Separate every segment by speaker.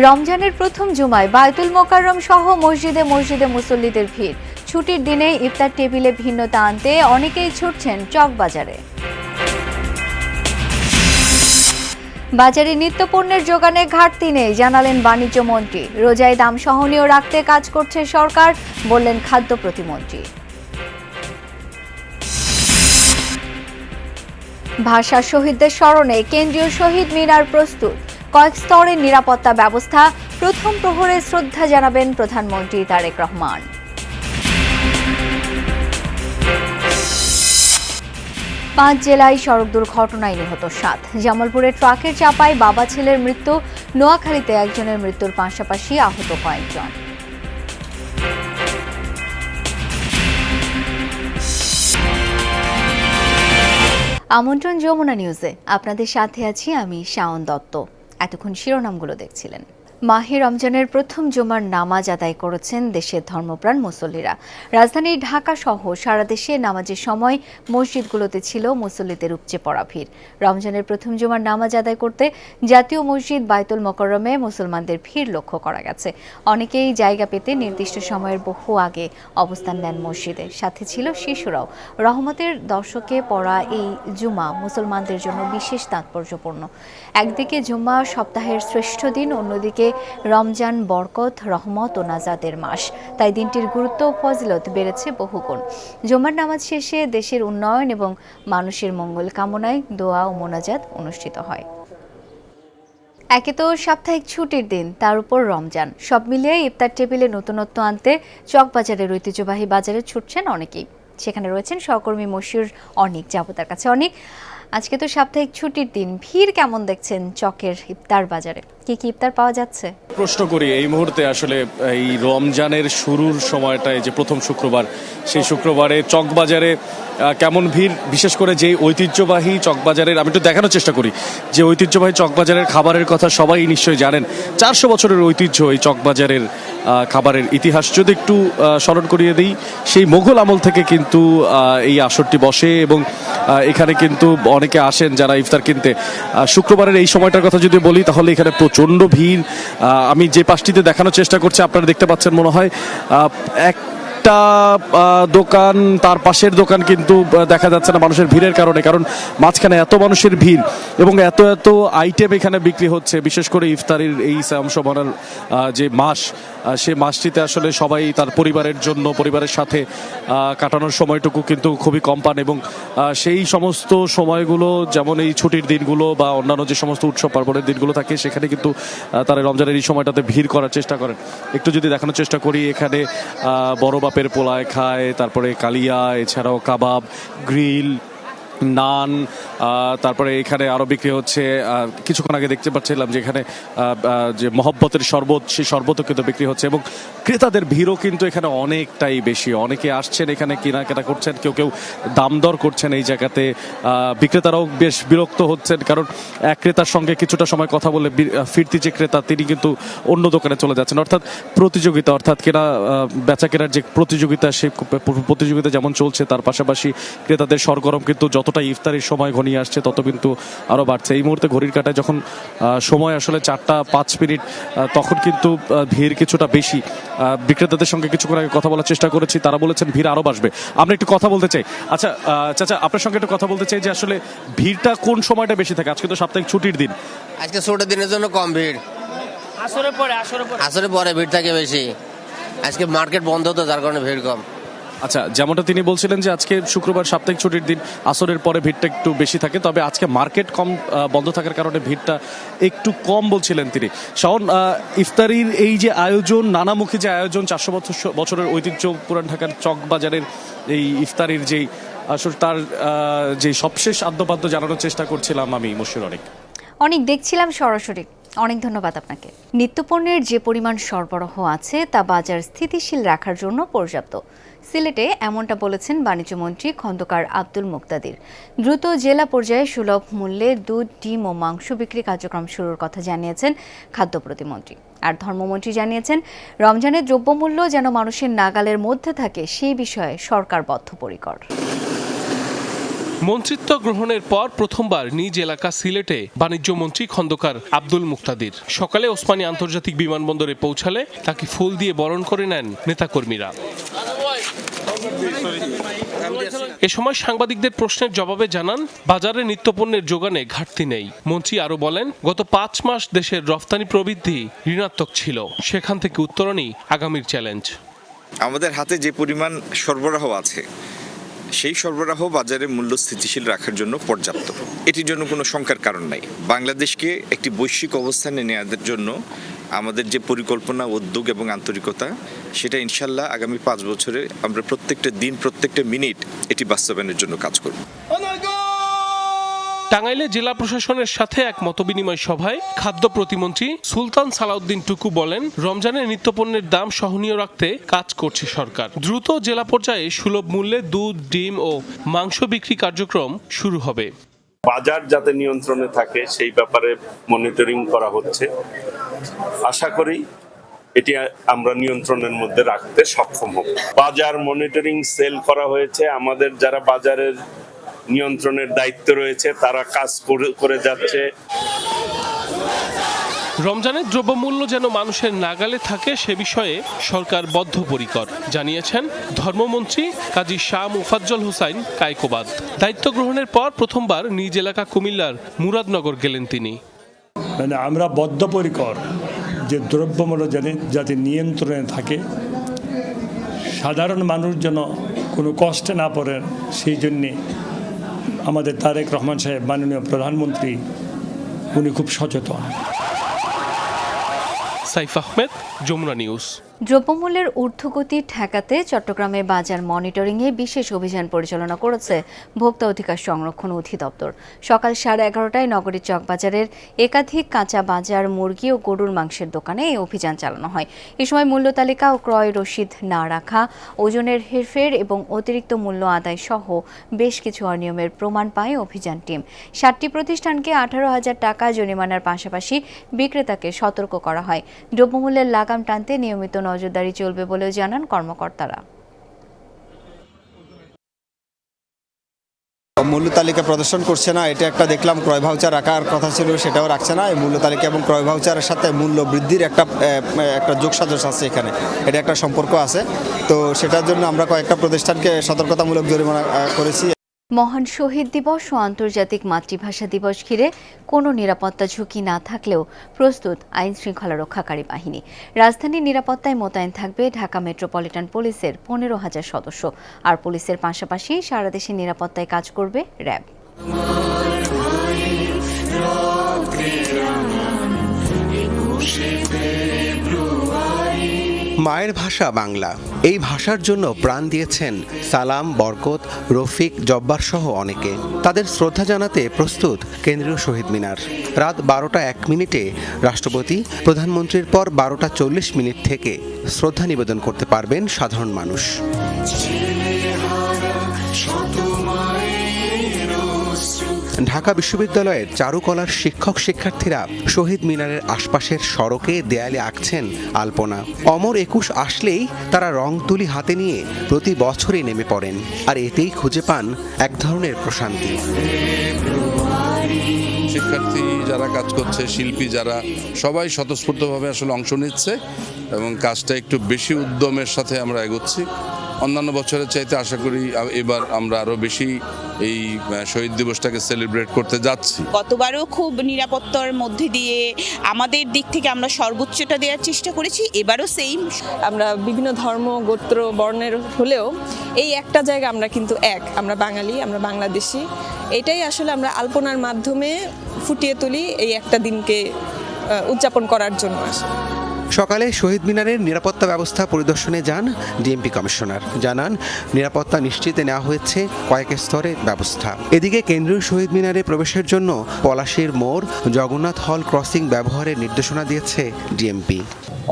Speaker 1: রমজানের প্রথম জুমায় বায়তুল মোকাররম সহ মসজিদে মসজিদে মুসল্লিদের ভিড়। ছুটির দিনে ইফতার টেবিলে ভিন্নতা আনতে অনেকেই ছুটছেন চকবাজারে। বাজারে নিত্যপণ্যের যোগানে ঘাটতি নেই, জানালেন বাণিজ্য মন্ত্রী। রোজায় দাম সহনীয় রাখতে কাজ করছে সরকার, বললেন খাদ্য প্রতিমন্ত্রী। ভাষা শহীদদের স্মরণে কেন্দ্রীয় শহীদ মিনার প্রস্তুত, কয়েক স্তরের নিরাপত্তা ব্যবস্থা। প্রথম প্রহরে শ্রদ্ধা জানাবেন প্রধানমন্ত্রী তারেক রহমান। পাঁচ জেলায় সড়ক দুর্ঘটনায় নিহত 7। জামালপুরে ট্রাকের চাপায় বাবা ছেলের মৃত্যু। নোয়াখালীতে একজনের মৃত্যুর পাশাপাশি আহত কয়েকজন। আমন্ত্রণ যমুনা নিউজে, আপনাদের সাথে আছি আমি শাওন দত্ত। এতক্ষণ শিরোনামগুলো দেখছিলেন। মাহে রমজানের প্রথম জুমার নামাজ আদায় করেছেন দেশের ধর্মপ্রাণ মুসল্লিরা। রাজধানী ঢাকা সহ সারা দেশে নামাজের সময় মসজিদগুলোতে ছিল মুসল্লিদের উপচে পড়া ভিড়। রমজানের প্রথম জুমার নামাজ আদায় করতে জাতীয় মসজিদ বায়তুল মোকাররমে মুসলমানদের ভিড় লক্ষ্য করা গেছে। অনেকেই জায়গা পেতে নির্দিষ্ট সময়ের বহু আগে অবস্থান নেন মসজিদে, সাথে ছিল শিশুরাও। রহমতের দশকে পড়া এই জুমা মুসলমানদের জন্য বিশেষ তাৎপর্যপূর্ণ। একদিকে জুম্মা সপ্তাহের শ্রেষ্ঠ দিন, অন্যদিকে রমজান বরকত, রহমত ও নাজাতের মাস, তাই দিনটির গুরুত্ব ও ফজিলত বেড়েছে বহুগুণ। জুমার নামাজ শেষে দেশের উন্নয়ন এবং মানুষের মঙ্গল কামনায় দোয়া ও মোনাজাত অনুষ্ঠিত হয়। একে তো সাপ্তাহিক ছুটির দিন, তার উপর রমজান, সব মিলিয়ে ইফতার টেবিলে নতুনত্ব আনতে চকবাজারের ঐতিহ্যবাহী বাজারে ছুটছেন অনেকেই। সেখানে রয়েছেন সহকর্মী মশিউর অনিক। যাবো তার কাছে। অনিক, আজকে তো সাপ্তাহিক ছুটির দিন, ভিড় কেমন দেখছেন চকের ইফতার বাজারে? কি কি ইফতার পাওয়া যাচ্ছে?
Speaker 2: প্রশ্ন করি এই মুহূর্তে আসলে এই রমজানের শুরুর সময়টায় যে প্রথম শুক্রবার, সেই শুক্রবারে চকবাজারে কেমন ভিড়, বিশেষ করে যে ঐতিহ্যবাহী চকবাজারের, আমি একটু দেখানোর চেষ্টা করি যে ঐতিহ্যবাহী চকবাজারের খাবারের কথা সবাই নিশ্চয়ই জানেন। 400 বছরের ঐতিহ্য এই চকবাজারের খাবারের ইতিহাস যদি একটু স্মরণ করিয়ে দিই, সেই মোগল আমল থেকে কিন্তু এই আসরটি বসে এবং এখানে কিন্তু অনেকে আসেন যারা ইফতার কিনতে। শুক্রবারের এই সময়টার কথা যদি বলি তাহলে এখানে প্রচণ্ড ভিড়। আমি যে পাশটিতে দেখানোর চেষ্টা করছি আপনারা দেখতে পাচ্ছেন, মনে হয় একটা দোকান, তার পাশের দোকান কিন্তু দেখা যাচ্ছে না মানুষের ভিড়ের কারণে, কারণ মাঝখানে এত মানুষের ভিড় এবং এত এত আইটেম এখানে বিক্রি হচ্ছে। বিশেষ করে ইফতারির এই সামসবানার যে মাস, সে মাসটিতে আসলে সবাই তার পরিবারের জন্য, পরিবারের সাথে কাটানোর সময়টুকু কিন্তু খুবই কম পান এবং সেই সমস্ত সময়গুলো, যেমন এই ছুটির দিনগুলো বা অন্যান্য যে সমস্ত উৎসব পার্বণের দিনগুলো থাকে, সেখানে কিন্তু তারা রমজানের এই সময়টাতে ভিড় করার চেষ্টা করেন। একটু যদি দেখানোর চেষ্টা করি, এখানে বড় বাপের পোলায় খায়, তারপরে কালিয়া, এছাড়াও কাবাব, গ্রিল, নান, তারপরে এখানে আরও বিক্রি হচ্ছে। কিছুক্ষণ আগে দেখতে পাচ্ছিলাম যে এখানে যে মহব্বতের শরবত, সেই শরবতও কিন্তু বিক্রি হচ্ছে এবং ক্রেতাদের ভিড়ও কিন্তু এখানে অনেকটাই বেশি। অনেকে আসছেন এখানে কেনাকাটা করছেন, কেউ কেউ দাম দর করছেন এই জায়গাতে। বিক্রেতারাও বেশ বিরক্ত হচ্ছেন, কারণ এক ক্রেতার সঙ্গে কিছুটা সময় কথা বলে ফিরতি যে ক্রেতা, তিনি কিন্তু অন্য দোকানে চলে যাচ্ছেন। অর্থাৎ প্রতিযোগিতা, অর্থাৎ কেনা বেচা কেনার যে প্রতিযোগিতা, সেই প্রতিযোগিতা যেমন চলছে, তার পাশাপাশি ক্রেতাদের সরগরম কিন্তু যতটা ইফতারের সময় ঘনিয়ে আসছে তত কিন্তু আরও বাড়ছে। এই মুহূর্তে ঘড়ির কাঁটায় যখন সময় আসলে 4টা 5 মিনিট, তখন কিন্তু ভিড় কিছুটা বেশি। বিক্রেতাদের সঙ্গে কিছুক্ষণ আগে কথা বলার চেষ্টা করেছি, তারা বলেছেন ভিড় আরও বাড়বে। আমরা একটু কথা বলতে চাই। আচ্ছা চাচা, আপনার সঙ্গে একটু কথা বলতে চাই যে আসলে ভিড়টা কোন সময়টা বেশি থাকে? আজকে তো সাপ্তাহিক ছুটির দিন।
Speaker 3: আজকে ছুটির দিনের জন্য কম ভিড়, আসরে পরে ভিড় থাকে বেশি। আজকে মার্কেট বন্ধ তো, যার কারণে ভিড় কম।
Speaker 2: আচ্ছা, যেমনটা তিনি বলছিলেন যে আজকে শুক্রবার সাপ্তাহিক ছুটির দিন, আসরের পরে ভিড়টা একটু বেশি থাকে, তবে আজকে মার্কেট কম বন্ধ থাকার কারণে ভিড়টা একটু কম বলছিলেন তিনি। শাওন, ইফতারির এই যে আয়োজন, নানামুখী যে আয়োজন, 400 বছরের ঐতিহ্য পুরান ঢাকার চকবাজারের এই ইফতারির যেই আসলে তার যে সবশেষ আদ্যপাদ্য জানানোর চেষ্টা করছিলাম আমি মশিউর
Speaker 1: অনেক দেখছিলাম সরাসরি। অনেক ধন্যবাদ আপনাকে। নিত্যপণ্যের যে পরিমাণ সরবরাহ আছে তা বাজার স্থিতিশীল রাখার জন্য পর্যাপ্ত। সিলেটে এমনটা বলেছেন বাণিজ্যমন্ত্রী খন্দকার আব্দুল মুক্তাদির। দ্রুত জেলা পর্যায়ে সুলভ মূল্যে দুধ, ডিম ও মাংস বিক্রি কার্যক্রম শুরুর কথা জানিয়েছেন খাদ্য প্রতিমন্ত্রী। আর ধর্মমন্ত্রী জানিয়েছেন, রমজানের দ্রব্যমূল্য যেন মানুষের নাগালের মধ্যে থাকে, সেই বিষয়ে সরকার বদ্ধপরিকর।
Speaker 4: মন্ত্রিত্ব গ্রহণের পর প্রথমবার নিজ এলাকা সিলেটে বাণিজ্য মন্ত্রী খন্দকার আব্দুল মুক্তাদির সকালে ওসমানী আন্তর্জাতিক বিমানবন্দরে পৌঁছালে তাকে ফুল দিয়ে বরণ করে নেন নেতাকর্মীরা। এ সময় সাংবাদিকদের প্রশ্নের জবাবে জানান, বাজারে নিত্যপণ্যের যোগানে ঘাটতি নেই। মন্ত্রী আরো বলেন, গত 5 মাস দেশের রফতানি প্রবৃদ্ধি ঋণাত্মক ছিল, সেখান থেকে উত্তরণই আগামীর চ্যালেঞ্জ।
Speaker 5: আমাদের হাতে যে পরিমাণ সরবরাহ আছে সেই সরবরাহ বাজারে মূল্য স্থিতিশীল রাখার জন্য পর্যাপ্ত। এটির জন্য কোনো শঙ্কার কারণ নাই। বাংলাদেশকে একটি বৈশ্বিক অবস্থানে নেওয়ার জন্য আমাদের যে পরিকল্পনা, উদ্যোগ এবং আন্তরিকতা, সেটা ইনশাল্লাহ আগামী 5 বছরে আমরা প্রত্যেকটা দিন, প্রত্যেকটা মিনিট এটি বাস্তবায়নের জন্য কাজ করব।
Speaker 4: টাঙ্গাইলে জেলা প্রশাসনের সাথে এক মতবিনিময় সভায় খাদ্য প্রতিমন্ত্রী সুলতান সালাউদ্দিন টুকু বলেন, রমজানে নিত্যপণ্যের দাম সহনীয় রাখতে কাজ করছে সরকার। দ্রুত জেলা পর্যায়ে সুলভ মূল্যে দুধ, ডিম ও মাংস বিক্রি কার্যক্রম শুরু হবে।
Speaker 6: বাজার যাতে নিয়ন্ত্রণে থাকে সেই ব্যাপারে মনিটরিং করা হচ্ছে। আশা করি এটি আমরা নিয়ন্ত্রণের মধ্যে রাখতে সক্ষম হব। বাজার মনিটরিং সেল করা হয়েছে। আমাদের যারা বাজারের নিয়ন্ত্রণের দায়িত্ব রয়েছে তারা কাজ করে যাচ্ছে।
Speaker 4: রমজানের দ্রব্যমূল্য যেন মানুষের নাগালে থাকে সে বিষয়ে সরকার বদ্ধপরিকর, জানিয়েছেন ধর্মমন্ত্রী কাজী শাহ মুফাজ্জল হোসাইন কায়কোবাদ। দায়িত্ব গ্রহণের পর প্রথমবার নিজ এলাকা কুমিল্লার মুরাদনগর গেলেন তিনি।
Speaker 7: মানে আমরা বদ্ধপরিকর যে দ্রব্যমূল্য যাতে নিয়ন্ত্রণে থাকে, সাধারণ মানুষ যেন কোনো কষ্টে না পড়েন, সেই জন্যে আমাদের তারেক রহমান সাহেব, মাননীয় প্রধানমন্ত্রী, উনি খুব সচেতন।
Speaker 4: সাইফ আহমেদ, যমুনা নিউজ।
Speaker 1: দ্রব্যমূল্যের ঊর্ধ্বগতি ঠেকাতে চট্টগ্রামের বাজার মনিটরিংয়ে বিশেষ অভিযান পরিচালনা করেছে ভোক্তা অধিকার সংরক্ষণ অধিদপ্তর। সকাল 11:30টায় নগরীর চকবাজারের একাধিক কাঁচা বাজার, মুরগি ও গরুর মাংসের দোকানে এই অভিযান চালানো হয়। এ সময় মূল্য তালিকা ও ক্রয় রসিদ না রাখা, ওজনের হেরফের এবং অতিরিক্ত মূল্য আদায় সহ বেশ কিছু অনিয়মের প্রমাণ পায় অভিযান টিম। 7টি প্রতিষ্ঠানকে 18,000 টাকা জরিমানার পাশাপাশি বিক্রেতাকে সতর্ক করা হয়। দ্রব্যমূল্যের লাগাম টানতে নিয়মিত নজরদারি চলবে বলেও জানান কর্মকর্তারা।
Speaker 8: মূল্য তালিকা প্রদর্শন করছে না, এটা একটা দেখলাম। ক্রয় ভাউচার রাখার কথা ছিল, সেটাও রাখছে না। এই মূল্য তালিকা এবং ক্রয় ভাউচারের সাথে মূল্য বৃদ্ধির একটা যোগসাজশ আছে এখানে, এটা একটা সম্পর্ক আছে। তো সেটার জন্য আমরা কয়েকটা প্রতিষ্ঠানকে সতর্কতামূলক জরিমানা করেছি।
Speaker 1: মহান শহীদ দিবস ও আন্তর্জাতিক মাতৃভাষা দিবস ঘিরে কোনো নিরাপত্তা ঝুঁকি না থাকলেও প্রস্তুত আইন শৃঙ্খলা রক্ষাকারী বাহিনী। রাজধানীর নিরাপত্তায় মোতায়েন থাকবে ঢাকা মেট্রোপলিটন পুলিশের 15,000 সদস্য। আর পুলিশের পাশাপাশি সারা দেশের নিরাপত্তায় কাজ করবে র্যাব।
Speaker 9: মায়ের ভাষা বাংলা, এই ভাষার জন্য প্রাণ দিয়েছেন সালাম, বরকত, রফিক, জব্বার সহ অনেকে। তাদের শ্রদ্ধা জানাতে প্রস্তুত কেন্দ্রীয় শহীদ মিনার। রাত 12:01 রাষ্ট্রপতি, প্রধানমন্ত্রীর পর 12:40 থেকে শ্রদ্ধা নিবেদন করতে পারবেন সাধারণ মানুষ। ঢাকা বিশ্ববিদ্যালয়ের চারুকলার শিক্ষার্থীরা শহীদ মিনারের আশপাশের সড়কে দেয়ালে আঁকছেন আলপনা। অমর 21 আসলেই তারা রং তুলি হাতে নিয়ে প্রতি বছরই নেমে পড়েন, আর এতেই খুঁজে পান এক ধরনের প্রশান্তি।
Speaker 10: শিক্ষার্থী যারা কাজ করছে, শিল্পী যারা, সবাই স্বতঃস্ফূর্তভাবে আসলে অংশ নিচ্ছে এবং কাজটা একটু বেশি উদ্যমের সাথে আমরা এগোচ্ছি। অন্যান্য বছরের চাইতে আশা করি এবার আমরা আরো বেশি এই শহীদ দিবসটাকে সেলিব্রেট করতে যাচ্ছি।
Speaker 11: গতবারও খুব নিরাপত্তার মধ্যে দিয়ে আমাদের দিক থেকে আমরা সর্বোচ্চটা দেওয়ার চেষ্টা করেছি, এবারও সেম।
Speaker 12: আমরা বিভিন্ন ধর্ম, গোত্র, বর্ণের হলেও এই একটা জায়গা আমরা কিন্তু এক, আমরা বাঙালি, আমরা বাংলাদেশি। এটাই আসলে আমরা আলপনার মাধ্যমে ফুটিয়ে তুলি এই একটা দিনকে উদযাপন করার জন্য।
Speaker 9: সকালে শহীদ মিনারের নিরাপত্তা ব্যবস্থা পরিদর্শনে যান ডিএমপি কমিশনার। জানান, নিরাপত্তা নিশ্চিতে নেওয়া হয়েছে কয়েক স্তরে ব্যবস্থা। এদিকে কেন্দ্রীয় শহীদ মিনারে প্রবেশের জন্য পলাশীর মোড়, জগন্নাথ হল ক্রসিং ব্যবহারের নির্দেশনা দিয়েছে ডিএমপি।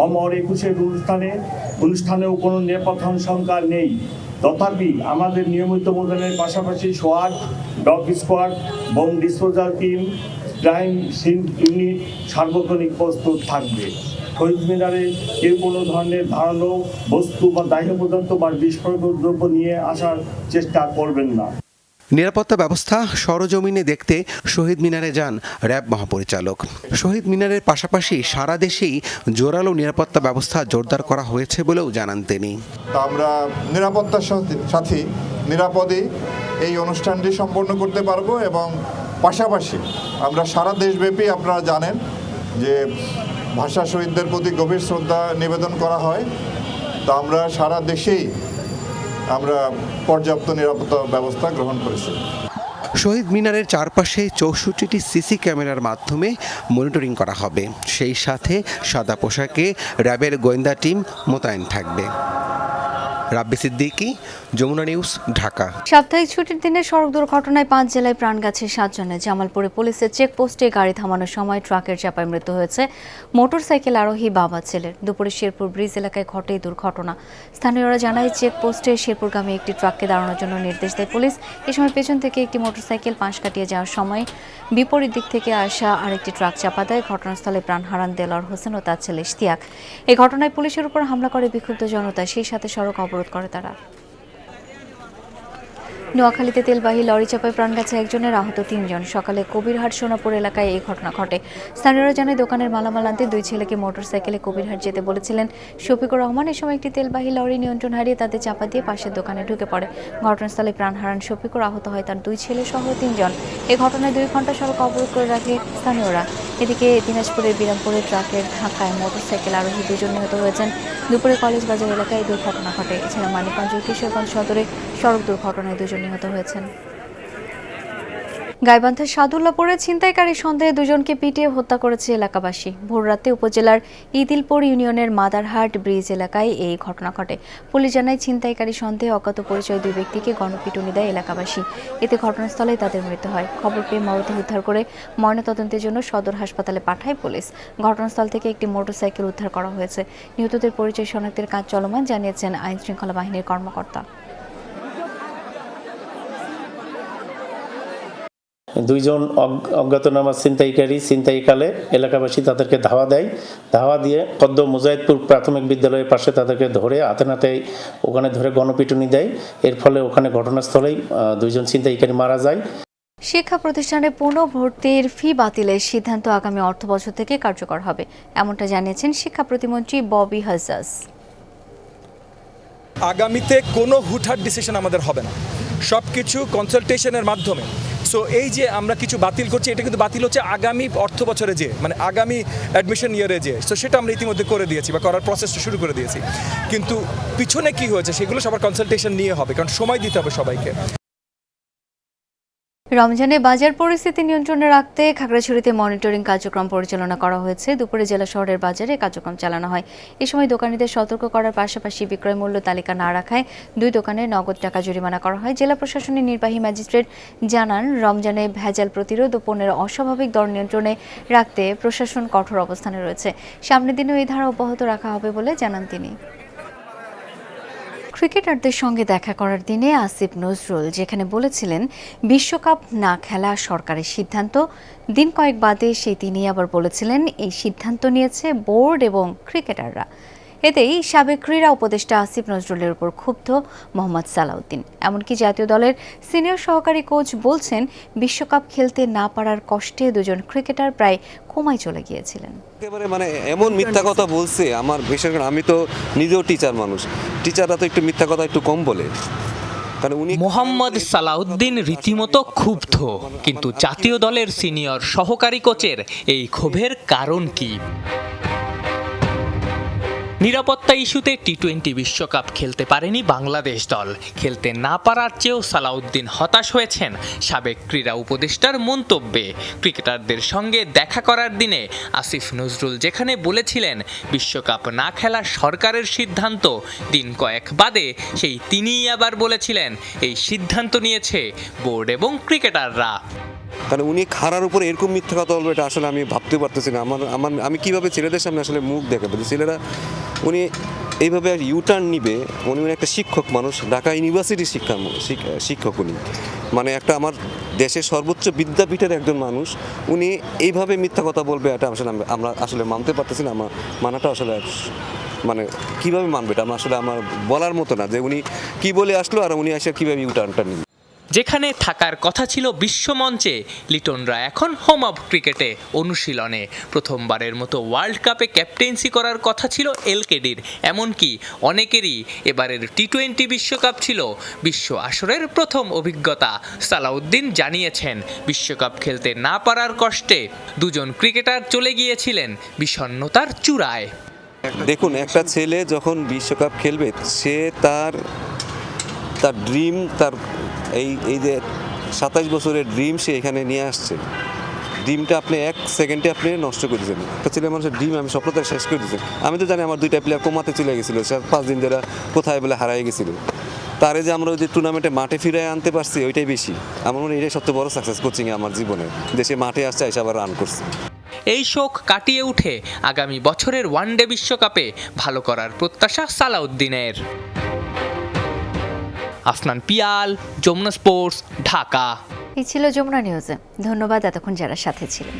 Speaker 7: অমর 21 অনুষ্ঠানেও কোনো নিরাপত্তা সংখ্যা নেই। তথাপি আমাদের নিয়মিত মোতায়েনের পাশাপাশি সোয়াট, dog squad, bomb disposal team, crime scene unit সার্বক্ষণিক প্রস্তুত থাকবে। শহীদ মিনারে কেউ কোনো ধরনের ধারালো বস্তু বা দাহ্য পদার্থ বা বিস্ফোরক দ্রব্য নিয়ে আসার চেষ্টা করবেন না।
Speaker 9: নিরাপত্তা ব্যবস্থা সরজমিনে দেখতে শহীদ মিনারে যান র্যাব মহাপরিচালক। শহীদ মিনারের পাশাপাশি সারা দেশেই জোরালো নিরাপত্তা ব্যবস্থা জোরদার করা হয়েছে বলেও জানান তিনি।
Speaker 13: আমরা নিরাপত্তার সাথে নিরাপদে এই অনুষ্ঠানটি সম্পন্ন করতে পারবো এবং পাশাপাশি আমরা সারা দেশব্যাপী আপনারা জানেন যে ভাষা শহীদদের প্রতি গভীর শ্রদ্ধা নিবেদন করা হয়। তো আমরা সারা দেশেই আমরা পর্যাপ্ত নিরাপত্তা ব্যবস্থা গ্রহণ করেছি।
Speaker 9: শহীদ মিনারের চারপাশে 64টি সিসি ক্যামেরার মাধ্যমে মনিটরিং করা হবে। সেই সাথে সাদা পোশাকে র্যাবের গোয়েন্দা টিম মোতায়েন থাকবে। রাব্বি সিদ্দিকী, যমুনা নিউজ, ঢাকা।
Speaker 1: সাপ্তাহিক ছুটির দিনে সড়ক দুর্ঘটনায় 5 জেলায় প্রাণ গেছে 7 জনের। জামালপুরে পুলিশের চেকপোস্টে গাড়ি থামানোর সময় ট্রাকের চাপায় মৃত্যু হয়েছে মোটরসাইকেল আরোহী বাবা ছেলের। দুপুরে শেরপুর ব্রিজ এলাকায় ঘটে এই দুর্ঘটনা। স্থানীয়রা জানায় চেকপোস্টে শেরপুরগামী একটি ট্রাককে দাঁড়ানোর জন্য নির্দেশ দেয় পুলিশ। এ সময় পেছন থেকে একটি মোটরসাইকেল পাশ কাটিয়ে যাওয়ার সময় বিপরীত দিক থেকে আসা আরেকটি ট্রাক চাপা দেয়। ঘটনাস্থলে প্রাণ হারান দেলোয়ার হোসেন ও তার ছেলে ইশতিয়াক। এই ঘটনায় পুলিশের উপর হামলা করে বিক্ষুব্ধ জনতা, সেই সাথে সড়ক অবরোধ করে তারা। নোয়াখালীতে তেলবাহী লরি চাপায় প্রাণ গেছে একজনের, আহত 3 জন। সকালে কবিরহাট সোনাপুর এলাকায় এই ঘটনা ঘটে। স্থানীয়রা জানায় দোকানের মালামাল আনতে 2 ছেলেকে মোটরসাইকেলে কবিরহাট যেতে বলেছিলেন শফিকুর রহমান। এই সময় একটি তেলবাহী লরি নিয়ন্ত্রণ হারিয়ে তাদের চাপা দিয়ে পাশের দোকানে ঢুকে পড়ে। ঘটনাস্থলে প্রাণ হারান শফিকুর, আহত হয় তার 2 ছেলে সহ 3 জন। এই ঘটনায় 2 ঘন্টা সড়ক অবরোধ করে রাখে স্থানীয়রা। এদিকে দিনাজপুরের বিরামপুরে ট্রাকের ধাক্কায় মোটরসাইকেল আরোহী 2 জন নিহত হয়েছেন। দুপুরে কলেজ বাজার এলাকায় এই দুর্ঘটনা ঘটে। এছাড়া মানিকগঞ্জ ও কিশোরগঞ্জ সদরে সড়ক দুর্ঘটনায় 2 জন নিহত হয়েছেন। গাইবান্ধার সাদুল্লাপুরে ছিনতাইকারী সন্দেহে 2 জনকে পিটিয়ে হত্যা করেছে এলাকাবাসী। ভোররাতে উপজেলার ইদিলপুর ইউনিয়নের মাদারহাট ব্রিজ এলাকায় এই ঘটনা ঘটে। পুলিশ জানায় ছিনতাইকারী সন্দেহে অজ্ঞাত পরিচয় 2 ব্যক্তিকে গণপিটুনি দেয় এলাকাবাসী। এতে ঘটনাস্থলে তাদের মৃত্যু হয়। খবর পেয়ে মরদেহ উদ্ধার করে ময়নাতদন্তের জন্য সদর হাসপাতালে পাঠায় পুলিশ। ঘটনাস্থল থেকে একটি মোটরসাইকেল উদ্ধার করা হয়েছে। নিহতদের পরিচয় শনাক্তের কাজ চলমান, জানিয়েছেন আইন শৃঙ্খলা বাহিনীর কর্মকর্তা।
Speaker 14: 2 জন অজ্ঞাতনামা ছিনতাইকালে এলাকাবাসী তাদেরকে ধাওয়া দেয়। ধাওয়া দিয়ে কদ্দ মুজাহিদপুর প্রাথমিক বিদ্যালয়ের পাশে তাদেরকে ধরে হাতে নাতে ওখানে ধরে গণপিটুনি দেয়। এর ফলে ওখানে ঘটনাস্থলেই 2 জন ছিনতাইকারী মারা যায়।
Speaker 1: শিক্ষা প্রতিষ্ঠানে পুনঃভর্তির ফি বাতিলের সিদ্ধান্ত আগামী অর্থবছর থেকে কার্যকর হবে, এমনটা জানিয়েছেন শিক্ষা প্রতিমন্ত্রী ববি হাজ্জাজ।
Speaker 15: আগামীতে কোনো হুটহাট ডিসিশন আমাদের হবে না, সব কিছু কনসালটেশনের মাধ্যমে। সো এই যে আমরা কিছু বাতিল করছি, এটা কিন্তু বাতিল হচ্ছে আগামী অর্থ বছরে যে মানে আগামী অ্যাডমিশন ইয়ারে যে, সো সেটা আমরা ইতিমধ্যে করে দিয়েছি বা করার প্রসেসটা শুরু করে দিয়েছি। কিন্তু পিছনে কি হয়েছে সেগুলো সবার কনসালটেশন নিয়ে হবে, কারণ সময় দিতে হবে সবাইকে।
Speaker 1: রমজানে বাজার পরিস্থিতি নিয়ন্ত্রণে রাখতে খাগড়াছড়িতে মনিটরিং কার্যক্রম পরিচালনা করা হয়েছে। দুপুরে জেলা শহরের বাজারে কার্যক্রম চালানো হয়। এ সময় দোকানীদের সতর্ক করার পাশাপাশি বিক্রয় মূল্য তালিকা না রাখায় 2 দোকানে নগদ টাকা জরিমানা করা হয়। জেলা প্রশাসনের নির্বাহী ম্যাজিস্ট্রেট জানান, রমজানে ভেজাল প্রতিরোধ ও পণ্যের অস্বাভাবিক দর নিয়ন্ত্রণে রাখতে প্রশাসন কঠোর অবস্থানে রয়েছে। সামনের দিনেও এই ধারা অব্যাহত রাখা হবে বলে জানান তিনি। ক্রিকেটারদের সঙ্গে দেখা করার দিনে আসিফ নজরুল যেখানে বলেছিলেন বিশ্বকাপ না খেলা সরকারের সিদ্ধান্ত, দিন কয়েক বাদে তিনি আবার বলেছিলেন এই সিদ্ধান্ত নিয়েছে বোর্ড এবং ক্রিকেটাররা। এতেই সাবেক ক্রীড়া উপদেষ্টা আসিফ নজরুলের উপর ক্ষুব্ধ মোহাম্মদ সালাউদ্দিন। এমনকি জাতীয় দলের সিনিয়র সহকারী কোচ বলছেন, বিশ্বকাপ খেলতে না পারার কষ্টে 2 জন ক্রিকেটার প্রায় কোমায় চলে গিয়েছিলেন।
Speaker 16: একেবারে এমন মিথ্যা কথা বলছে, আমার বিশেষ করে আমি তো নিজেও টিচার মানুষ, টিচাররা তো একটু মিথ্যা কথা একটু কম বলে।
Speaker 17: মোহাম্মদ সালাউদ্দিন রীতিমতো ক্ষুব্ধ, কিন্তু জাতীয় দলের সিনিয়র সহকারী কোচের এই ক্ষোভের কারণ কি? নিরাপত্তা ইস্যুতে টি-20 বিশ্বকাপ খেলতে পারেনি বাংলাদেশ দল। খেলতে না পারার চেয়েও সালাউদ্দিন হতাশ হয়েছেন সাবেক ক্রীড়া উপদেষ্টার মন্তব্যে। ক্রিকেটারদের সঙ্গে দেখা করার দিনে আসিফ নজরুল যেখানে বলেছিলেন বিশ্বকাপ না খেলা সরকারের সিদ্ধান্ত, দিন কয়েক বাদে তিনিই আবার বলেছিলেন এই সিদ্ধান্ত নিয়েছে বোর্ড এবং ক্রিকেটাররা।
Speaker 16: কারণ উনি খারার উপর এরকম মিথ্যা কথা বলবে, এটা আসলে আমি ভাবতে পারতেছি না। আমি কিভাবে ছেলেদের সামনে আসলে মুখ দেখাবো? ছেলেরা উনি এইভাবে ইউটার্ন নিবে। উনি একটা শিক্ষক মানুষ, ঢাকা ইউনিভার্সিটির শিক্ষক উনি, মানে একটা আমার দেশের সর্বোচ্চ বিদ্যাপীঠের একজন মানুষ। উনি এইভাবে মিথ্যা কথা বলবে, এটা আসলে আমরা আসলে মানতে পারতেছি না। আমার মানাটা আসলে মানে কীভাবে মানবে এটা আসলে আমার বলার মতো না, যে উনি কি বলে আসলো আর উনি আসলে কীভাবে ইউটার্নটা নিবে।
Speaker 17: যেখানে থাকার কথা ছিল বিশ্বমঞ্চে, লিটনরা এখন হোম অব ক্রিকেটে অনুশীলনে। প্রথমবারের মতো ওয়ার্ল্ড কাপে ক্যাপ্টেন্সি করার কথা ছিল এলকেডির, এমনকি অনেকেরই এবারের টি-20 বিশ্বকাপ ছিল বিশ্ব আসরের প্রথম অভিজ্ঞতা। সালাউদ্দিন জানিয়েছেন, বিশ্বকাপ খেলতে না পারার কষ্টে দুজন ক্রিকেটার চলে গিয়েছিলেন বিষণ্ণতার চূড়ায়।
Speaker 16: দেখুন, একটা ছেলে যখন বিশ্বকাপ খেলবে, সে তার ড্রিম, তার এই যে 27 বছরের ড্রিম সে এখানে নিয়ে আসছে। ড্রিমটা আপনি 1 সেকেন্ডে আপনি নষ্ট করে দিয়েছেন। একটা ছেলে মানুষের ড্রিম আমি স্বপ্নটা শেষ করে দিয়েছেন। আমি তো জানি আমার 2টা প্লেয়ার কোমাতে চলে গেছিলো, 5 দিন ধরে কোথায় বলে হারাই গেছিল। তারে যে আমরা ওই যে টুর্নামেন্টে মাঠে ফিরে আনতে পারছি, ওইটাই বেশি। আমার মনে হয় এটাই সবচেয়ে বড় সাকসেস কোচিংয়ে আমার জীবনে। দেশে মাঠে আসছে, এসে আবার রান করছে।
Speaker 17: এই শোক কাটিয়ে উঠে আগামী বছরের ওয়ানডে বিশ্বকাপে ভালো করার প্রত্যাশা সালাউদ্দিনের। আফনান পিয়াল, যমুনা স্পোর্টস, ঢাকা।
Speaker 1: এই ছিল যমুনা নিউজে। ধন্যবাদ এতক্ষণ যারা সাথে ছিলেন।